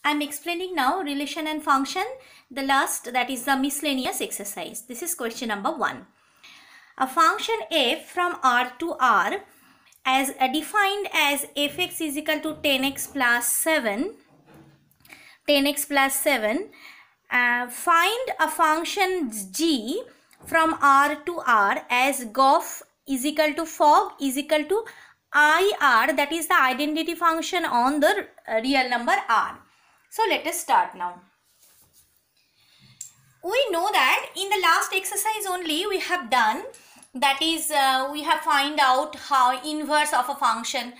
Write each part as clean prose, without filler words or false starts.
I'm explaining now relation and function. The last, that is the miscellaneous exercise. This is question number 1. A function f from R to R as defined as fx is equal to 10x plus 7. 10x plus 7. Find a function g from R to R as gof is equal to fog is equal to IR, that is the identity function on the real number R. So let us start now. We know that in the last exercise only we have done, that is we have find out how inverse of a function.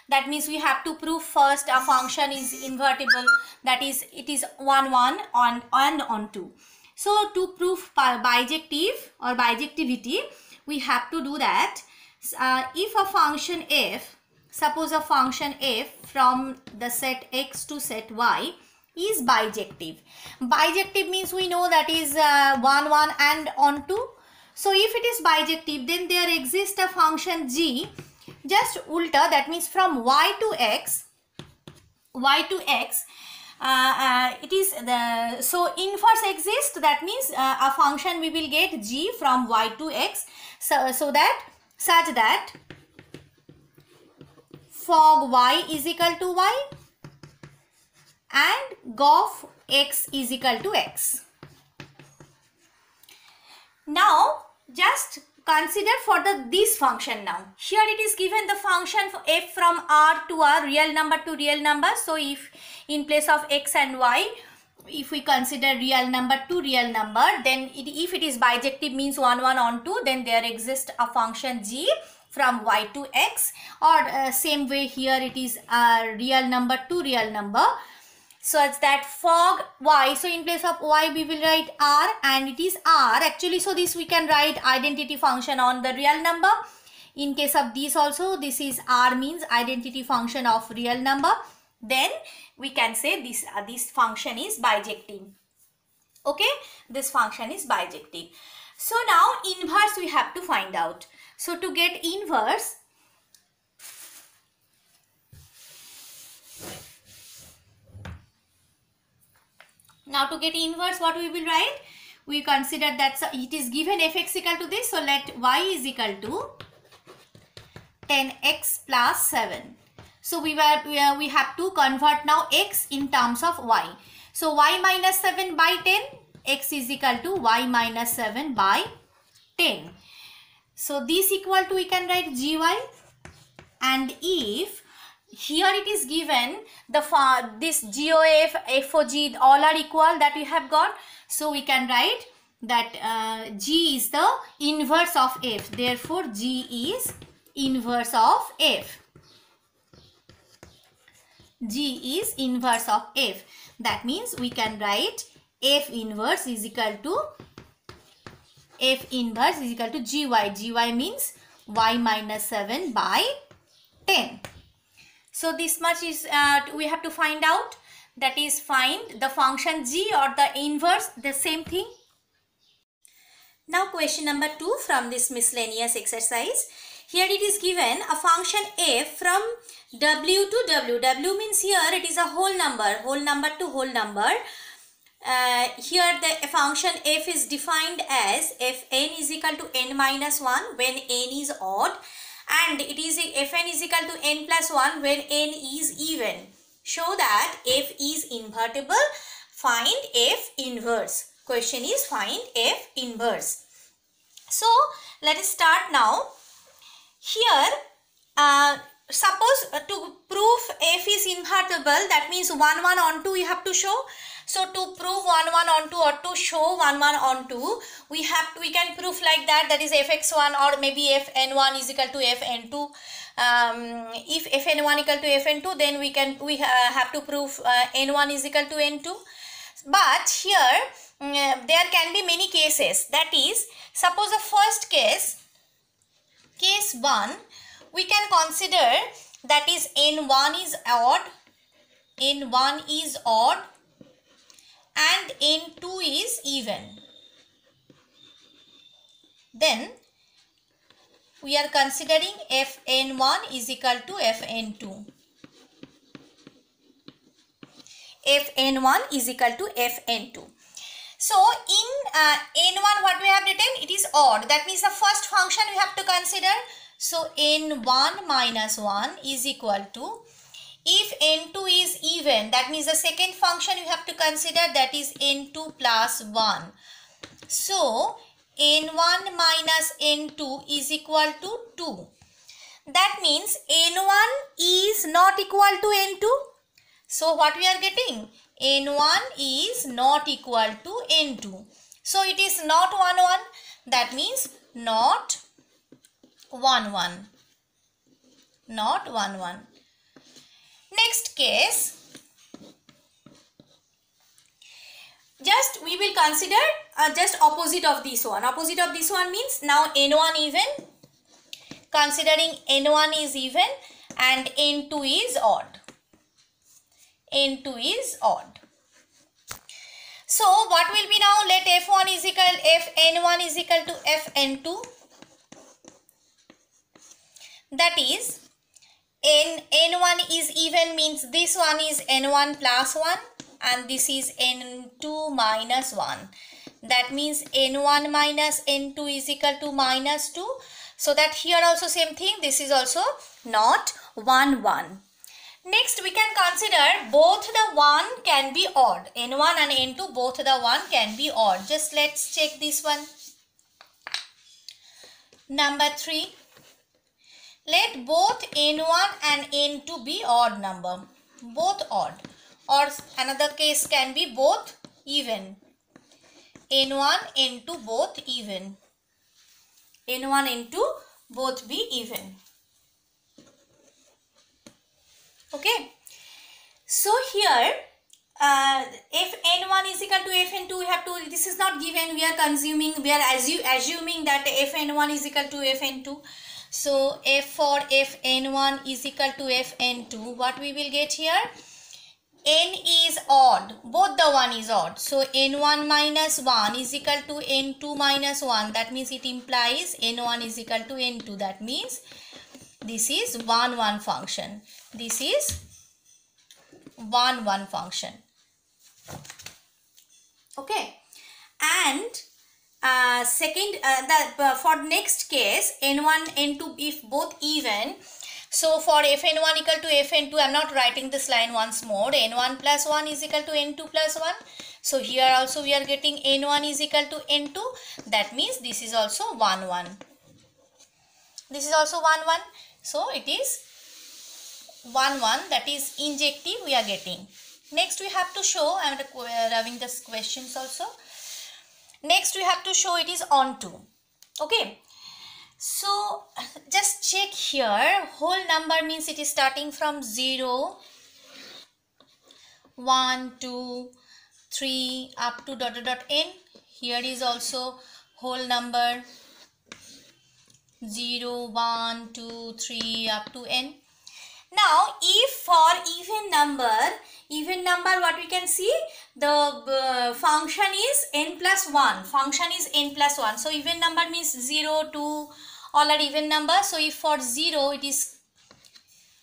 That means we have to prove first a function is invertible, that is it is 1 1 on and on 2. So to prove bijective or bijectivity, we have to do that. If a function f, suppose a function f from the set x to set y is bijective. Bijective means we know that is 1 1 and on 2. So if it is bijective, then there exists a function g just ulta, that means from y to x it is the, so inverse exists, that means a function we will get g from y to x, so that such that fog y is equal to y and gof x is equal to x. Now just consider for this function now. Here it is given the function for f from R to R, real number to real number. So if in place of x and y, if we consider real number to real number, then if it is bijective means 1 1 on 2, then there exists a function g from y to x, or same way here it is a real number to real number, such that fog y, so in place of y we will write r and it is r actually. So this we can write identity function on the real number. In case of this also, this is r means identity function of real number. Then we can say this function is bijective. Okay, this function is bijective. So now inverse we have to find out. So to get inverse, now to get inverse, what we will write? We consider that it is given fx equal to this, so let y is equal to 10x plus 7. So we have to convert now x in terms of y. So y minus 7 by 10, x is equal to y minus 7 by 10. So this equal to, we can write gy, and if here it is given this GOF, FOG all are equal, that we have got, so we can write that G is the inverse of F. Therefore G is inverse of F. G is inverse of F. That means we can write F inverse is equal to GY. GY means y minus 7 by 10. So this much is we have to find out, that is find the function g or the inverse, the same thing. Now question number 2 from this miscellaneous exercise. Here it is given a function f from w to w. W means here it is a whole number to whole number. Here the function f is defined as fn is equal to n minus 1 when n is odd, and it is fn is equal to n plus 1 when n is even. Show that f is invertible. Find f inverse. Question is find f inverse. So let us start now. Here suppose to prove f is invertible, that means 1 1 on 2 you have to show. So to prove 1 1 on 2 or to show 1 1 on 2, we can prove like that, that is fx1 or maybe fn1 is equal to fn2. If fn1 equal to fn2, then we have to prove n1 is equal to n2. But here there can be many cases. That is, suppose the first case 1, we can consider that is n1 is odd, and n2 is even. Then we are considering fn1 is equal to fn2. fn1 is equal to fn2. So in n1 what we have written, it is odd. That means the first function we have to consider. So n1 minus 1 is equal to, if n2 is even, that means the second function you have to consider, that is n2 plus 1. So n1 minus n2 is equal to 2. That means n1 is not equal to n2. So what we are getting? n1 is not equal to n2. So it is not 1 1. That means not 1 1. Not 1 1. Next case, just we will consider just opposite of this one. Opposite of this one means now n1 even. Considering n1 is even and n2 is odd. N2 is odd. So what will be now? Let fn1 is equal to fn2. That is, n1 is even means this one is n1 plus 1 and this is n2 minus 1. That means n1 minus n2 is equal to minus 2. So that here also same thing, this is also not 1 1. Next we can consider both the 1 can be odd. n1 and n2 both the 1 can be odd. Just let's check this one. Number 3. Let both n1 and n2 be odd number. Both odd. Or another case can be both even. n1, n2 both even. n1, n2 both be even. Okay. So here if n1 is equal to fn2, we have to, this is not given, we are assuming that fn1 is equal to fn2. So f for fn1 is equal to fn2, what we will get here? N is odd, both the 1 is odd. So n1 minus 1 is equal to n2 minus 1. That means it implies n1 is equal to n2. That means this is 1 1 function. This is 1 1 function. Okay. And second, for next case, n1, n2 if both even. So for fn1 equal to fn2, I am not writing this line once more. n1 plus 1 is equal to n2 plus 1. So here also we are getting n1 is equal to n2. That means this is also 1 1. This is also 1 1. So it is 1 1, that is injective we are getting. Next we have to show, I am having this questions also. Next we have to show it is onto. Okay. So just check here, whole number means it is starting from 0, 1, 2, 3 up to ... n. Here is also whole number 0, 1, 2, 3 up to n. Now if for even number what we can see, the function is n plus 1. Function is n plus 1. So even number means 0, 2, all are even number. So if for 0 it is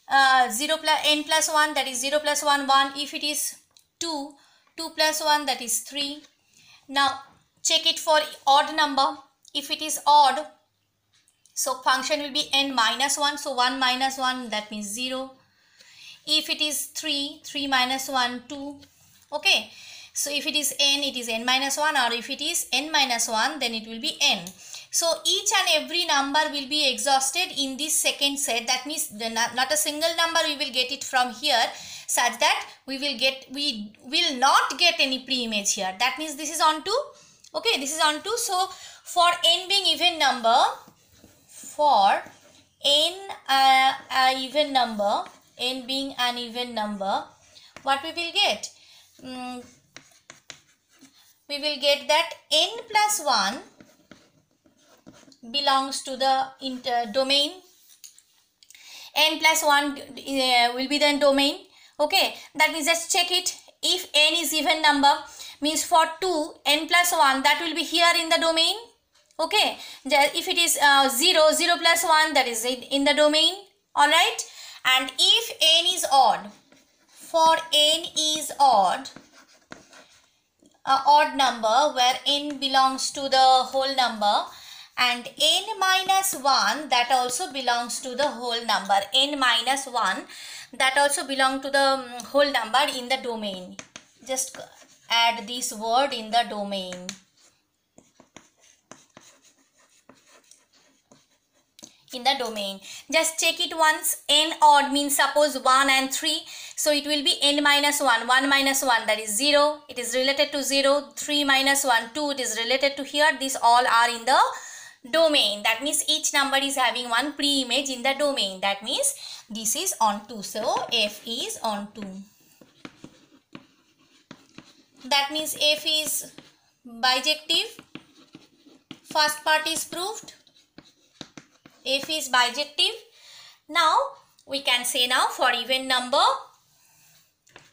0 plus n plus 1, that is 0 plus 1 1. If it is 2, 2 plus 1, that is 3. Now check it for odd number. If it is odd, so function will be n minus 1. So 1 minus 1, that means 0. If it is 3, 3 minus 1, 2. Okay. So if it is n, it is n minus 1, or if it is n minus 1, then it will be n. So each and every number will be exhausted in this second set. That means not a single number we will get it from here, such that we will not get any pre-image here. That means this is onto. Okay, this is onto. So for n being even number, for n even number, n being an even number, what we will get? We will get that n plus 1 belongs to the domain. N plus 1 will be the domain. Okay, that means just check it. If n is even number, means for 2, n plus 1, that will be here in the domain. Okay, if it is 0, 0 plus 1, that is in the domain. Alright, and if n is odd, for n is odd, a odd number where n belongs to the whole number, and n minus 1 that also belongs to the whole number, n minus 1 that also belong to the whole number in the domain. Just add this word in the domain. In the domain, just check it once. N odd means suppose 1 and 3, so it will be n minus 1, 1 minus 1, that is 0, it is related to 0, 3 minus 1, 2, it is related to here. These all are in the domain. That means each number is having one pre-image in the domain. That means this is on 2, so f is on 2. That means f is bijective. First part is proved. F is bijective. Now we can say now for even number,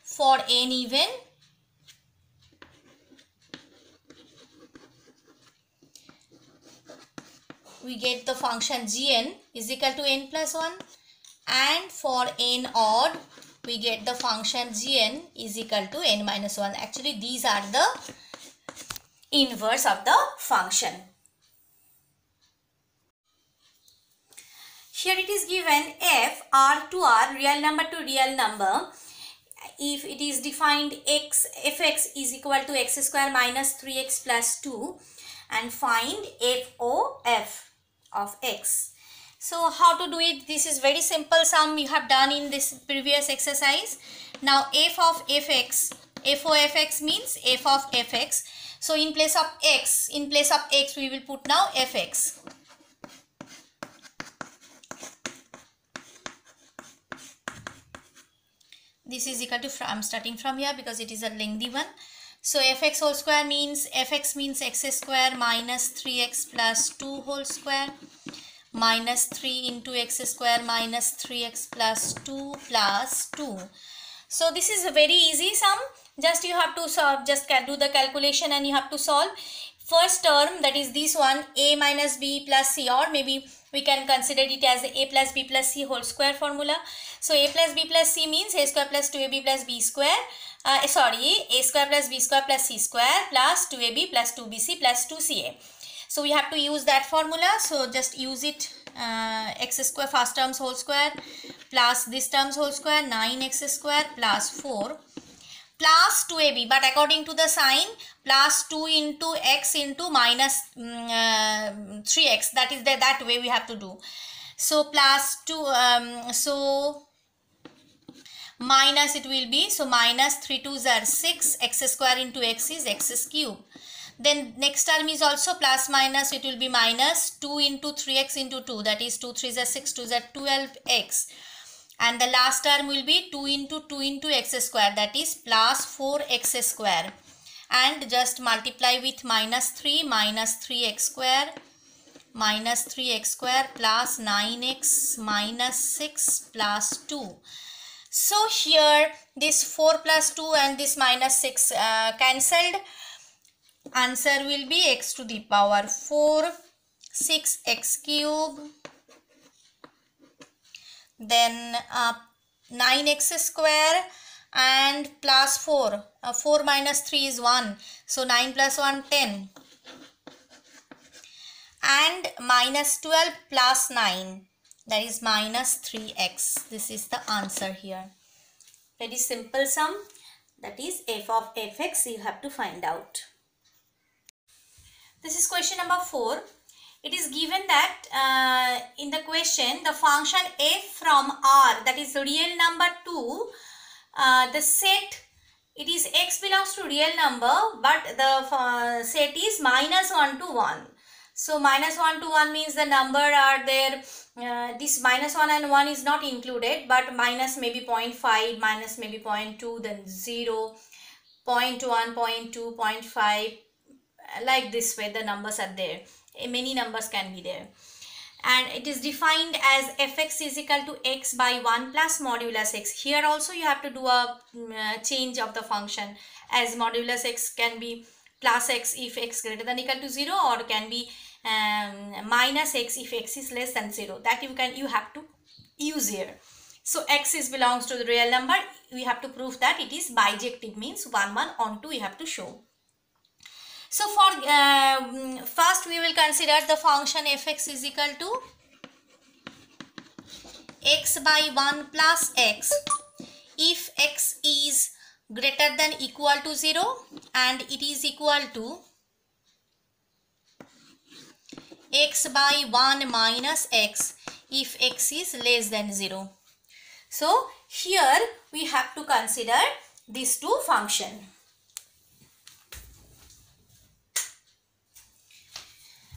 for n even, we get the function gn is equal to n plus 1, and for n odd we get the function gn is equal to n minus 1. Actually these are the inverse of the function. Here it is given f r to r, real number to real number, if it is defined fx is equal to x square minus 3x plus 2, and find f of x. So how to do it? This is very simple sum we have done in this previous exercise. Now f of fx, f of fx means f of fx. So in place of x we will put now fx. This is equal to, I am starting from here because it is a lengthy one. So fx whole square means, fx means x square minus 3x plus 2 whole square minus 3 into x square minus 3x plus 2 plus 2. So this is a very easy sum. Just you have to solve, just do the calculation and you have to solve. First term, that is this one, a minus b plus c, or maybe we can consider it as a plus b plus c whole square formula. So a plus b plus c means a square plus 2ab plus b square, a square plus b square plus c square plus 2ab plus 2bc plus 2ca. So we have to use that formula. So just use it, x square first terms whole square plus this terms whole square, 9x square plus 4 plus 2ab, but according to the sign, plus 2 into x into minus 3x, that is that way we have to do. So plus 2, so minus it will be, so minus 3 2s are 6, x square into x is x cube. Then next term is also plus minus, it will be minus 2 into 3x into 2, that is 2 3s are 6, 2s are 12x. And the last term will be 2 into x square, that is plus 4x square. And just multiply with minus 3x square minus 3x square plus 9x minus 6 plus 2. So here this 4 plus 2 and this minus 6 cancelled. Answer will be x to the power 4, 6x cube, then 9x square and plus 4. 4 minus 3 is 1. So 9 plus 1, 10. And minus 12 plus 9. That is minus 3x. This is the answer here. Very simple sum. That is f of fx you have to find out. This is question number 4. It is given that in the question the function f from R, that is real number to the set, it is x belongs to real number, but the set is minus 1 to 1. So minus 1 to 1 means the number are there, this minus 1 and 1 is not included, but minus maybe 0.5, minus maybe 0.2, then 0, 0.1, 0.2, 0.5, like this way the numbers are there. Many numbers can be there. And it is defined as fx is equal to x by 1 plus modulus x. Here also you have to do a change of the function, as modulus x can be plus x if x greater than equal to 0, or can be minus x if x is less than 0. That you have to use here. So x is belongs to the real number. We have to prove that it is bijective, means 1 1 on 2 we have to show. So for first we will consider the function fx is equal to x by 1 plus x if x is greater than equal to 0 and it is equal to x by 1 minus x if x is less than 0. So here we have to consider these two functions.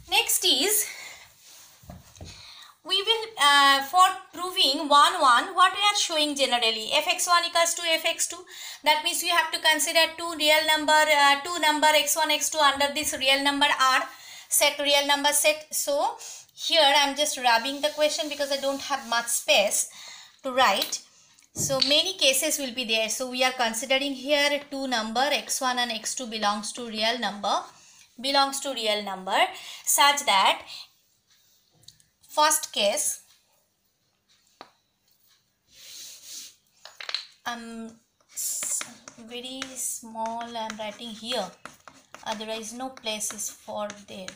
Next is, we will for proving 1 1, what we are showing generally, fx1 equals to fx2. That means we have to consider two number x1 x2 under this real number R set, real number set. So here I am just rubbing the question because I don't have much space to write. So many cases will be there. So we are considering here two number x1 and x2 belongs to real number, such that first case, very small I am writing here, otherwise no place is for there.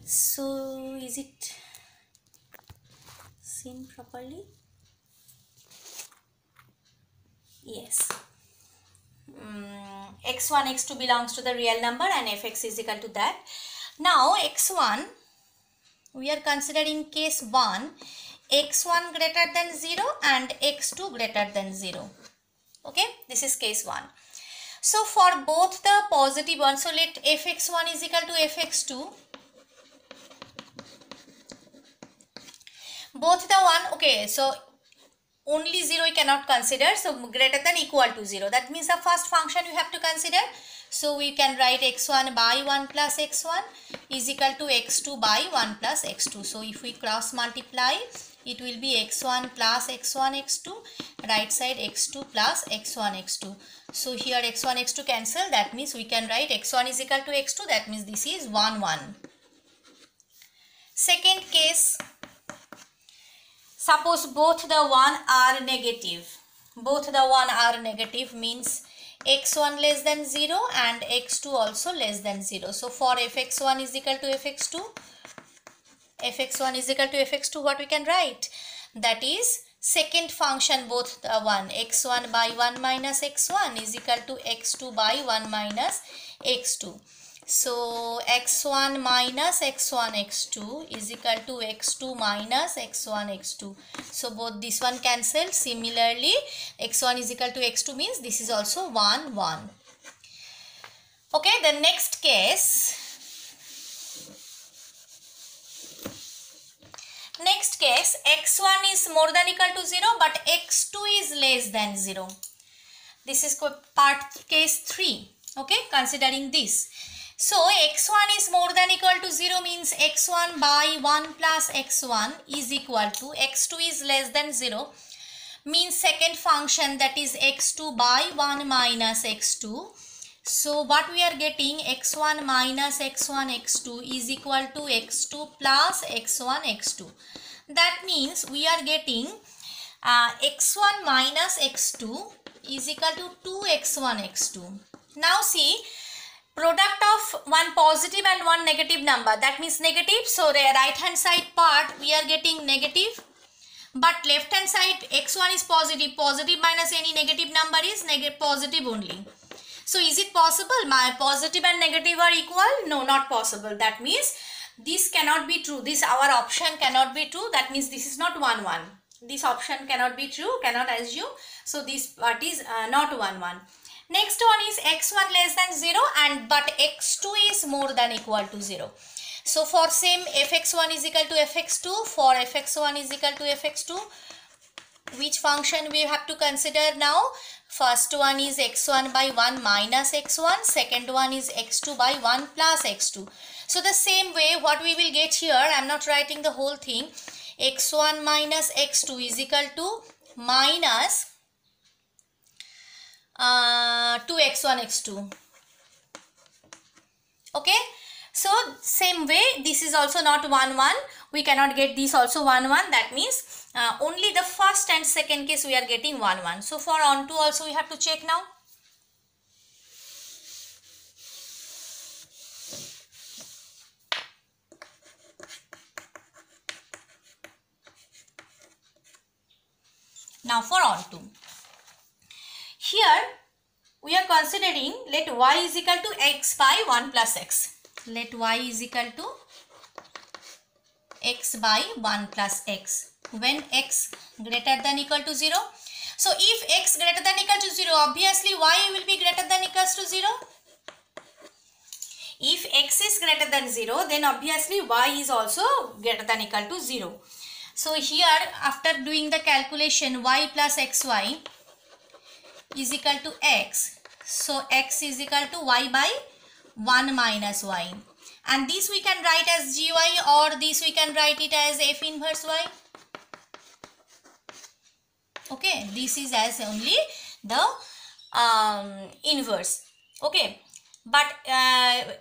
So is it seen properly? Yes. X1 x2 belongs to the real number and fx is equal to that. Now x1, we are considering case 1, x1 greater than 0 and x2 greater than 0. Okay, this is case 1. So for both the positive ones, so let fx1 is equal to fx2. Both the one, okay, so only 0 we cannot consider, so greater than equal to 0. That means the first function we have to consider. So we can write x1 by 1 plus x1 is equal to x2 by 1 plus x2. So if we cross multiply, it will be x1 plus x1 x2, right side x2 plus x1 x2. So here x1 x2 cancel, that means we can write x1 is equal to x2, that means this is 1 1. Second case, suppose both the one are negative. Both the one are negative means x1 less than 0 and x2 also less than 0. So for fx1 is equal to fx2, what we can write? That is second function, both the one, x1 by 1 minus x1 is equal to x2 by 1 minus x2. So x1 minus x1 x2 is equal to x2 minus x1 x2. So both this one cancel. Similarly, x1 is equal to x2 means this is also 1 1. Okay, the next case. X1 is more than equal to 0 but x2 is less than 0. This is case 3. Okay, considering this. So x1 is more than equal to 0 means x1 by 1 plus x1 is equal to x2 is less than 0 means second function, that is x2 by 1 minus x2. So what we are getting, x1 minus x1 x2 is equal to x2 plus x1 x2. That means we are getting x1 minus x2 is equal to 2x1 x2. Now see, product of one positive and one negative number, that means negative. So the right hand side part we are getting negative, but left hand side x1 is positive. Positive minus any negative number is positive only. So is it possible my positive and negative are equal? No, not possible. That means this cannot be true. This our option cannot be true. That means this is not 1 1. This option cannot be true, cannot assume. So this part is not 1 1. Next one is x1 less than 0 and but x2 is more than equal to 0. So for same fx1 is equal to fx2, for fx1 is equal to fx2, which function we have to consider now? First one is x1 by 1 minus x1, second one is x2 by 1 plus x2. So the same way what we will get here, I am not writing the whole thing, x1 minus x2 is equal to minus 2x1 x2. Okay, So same way, this is also not 1 1. We cannot get this also 1 1. That means only the first and second case we are getting 1 1. So for on 2 also we have to check now. Now for on 2. Here we are considering, let y is equal to x by 1 plus x. Let y is equal to x by 1 plus x when x greater than equal to 0. So if x greater than equal to 0, obviously y will be greater than equals to 0. If x is greater than 0, then obviously y is also greater than equal to 0. So here, after doing the calculation, y plus xy is equal to x. So x is equal to y by 1 minus y. And this we can write as gy, or this we can write it as f inverse y. Okay, this is as only the inverse. Okay, but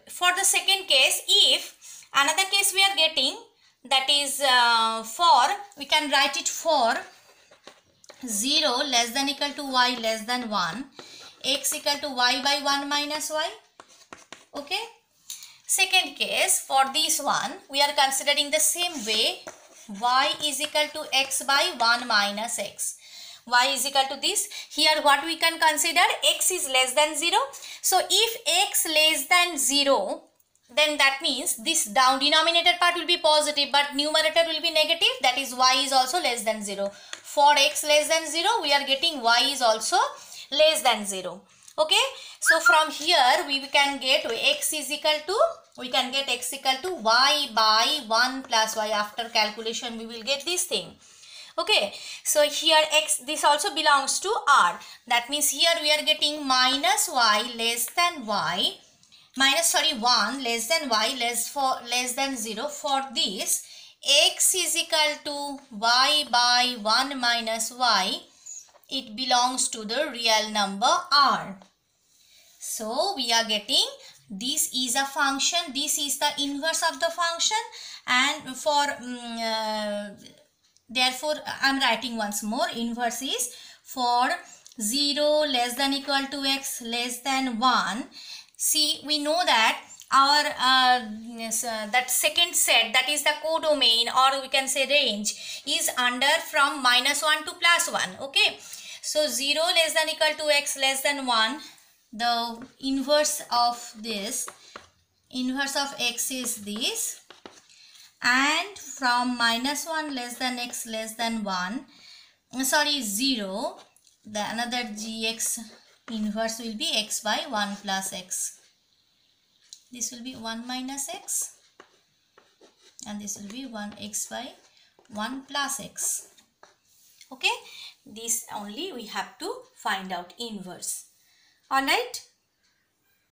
for the second case, if another case we are getting, that is for, we can write it for 0 less than equal to y less than 1, x equal to y by 1 minus y. Okay. Second case, for this one, we are considering the same way, y is equal to x by 1 minus x. Y is equal to this. Here what we can consider, x is less than 0. So if x less than 0, then that means this denominator part will be positive, but numerator will be negative. That is y is also less than 0. For x less than 0, we are getting y is also less than 0. Okay, so from here we can get x is equal to, we can get x equal to y by 1 plus y. After calculation we will get this thing. Okay, so here x, this also belongs to R. That means here we are getting minus y less than y, minus 1 less than y less than 0. For this, x is equal to y by 1 minus y. It belongs to the real number R. So we are getting, this is a function, this is the inverse of the function, and for therefore I am writing once more, inverse is for 0 less than equal to x less than 1. See, we know that our that second set, that is the codomain, or we can say range, is under from -1 to +1. Okay, so 0 less than equal to x less than 1, the inverse of this, inverse of x is this, and from -1 less than x less than 1, sorry 0, the another gx inverse will be x by 1 plus x. This will be 1 minus x, and this will be 1x by 1 plus x. Okay, this only we have to find out inverse. Alright.